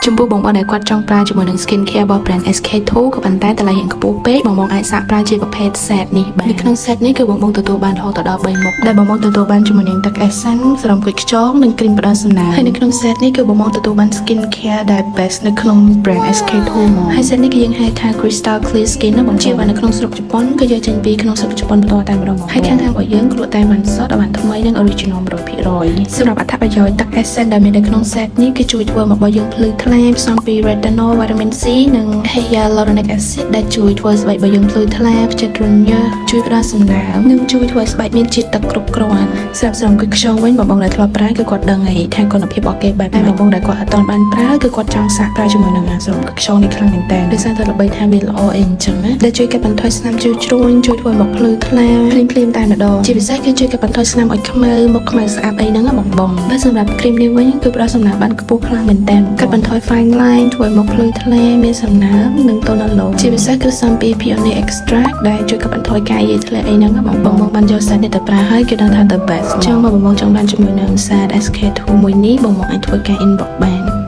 ចំពោះបងប្អូនដែលគាត់ចង់ប្រើជាមួយនឹង skin care របស់ brand SK2 ក៏ប៉ុន្តែតម្លៃរៀងខ្ពស់ពេកបងអាចសាកប្រើជាប្រភេទ set នេះបាននៅក្នុង set នេះគឺបងទទួលបានរហូតដល់3មុខដែលបងទទួលបានជាមួយនឹងទឹក essence ស្រោមគុជខ្យងនិងគ្រីមផ្ដល់សំណើមហើយនៅក្នុង set នេះគឺបងទទួលបាន skin care ដែល best នៅក្នុង brand SK2 មកហើយ set នេះគឺយើងហៅថា crystal clear skin ណាបងជាបាននៅក្នុងស្រុកជប៉ុនគឺយកចេញពីក្នុងស្រុកជប៉ុនបន្តតែម្ដងហើយខាងរបស់យើងគ្រក់តែបានសតបានថ្មីនិង original 100%សម្រាប់អត្ថប្រយោជន៍ទឹក essence ដែលមាននៅក្នុង set នេះគឺជួយធ្វើមករបស់យើងភ្លឺថ្លាផ្សំពី retinol vitamin C និង hyaluronic acid ដែលជួយធ្វើស្បែករបស់យើងភ្លឺថ្លាផ្ចិតរញើសជួយផ្ដល់សំណើមនិងជួយធ្វើស្បែកមានជាតិទឹកគ្រប់គ្រាន់សម្រាប់ស្រោមគុជខ្យងវិញបងដែលធ្លាប់ប្រើគឺគាត់ដឹងហើយថាគុណភាពរបស់គេបែបណាបងដែលគាត់អត់ទាន់បានប្រើគឺគាត់ចង់សាកប្រើជាមួយនឹងស្រោមគុជខ្យងនេះខ្លាំងមែនតើដោយសារតែល្បីថាវាល្អអីអញ្ចឹងណាដែលជួយកាត់បន្ថយស្នាមជ្រុលជ្រួញជួយធ្វើមកភ្លឺថ្លាភ្លាមតែម្ដងជាពិសេសគឺជួយកាត់បន្ថយស្នាមឲ្យខ្មៅមុខខ្មៅស្អាតអីហ្នឹងបងបើសម្រាប់គ្រីមនេះវិញគឺផ្ដល់សំណើមបានខ្ពស់ខ្លាំងមែនតើកាត់បន្ថយ fine line ធ្វើមកភ្លឺថ្លាមានសំណើមនិងតូនឡូជាពិសេសគឺសំពី peony extract ដែលជួយកាត់បន្ថយការយាយធ្លាក់អីហ្នឹងបងបានយកសារនេះទៅប្រើហើយគឺដឹងថា the best ចឹងមកបងចង់បានជាមួយនឹងសារ SK2 មួយនេះបងអាចធ្វើការ inbox បាន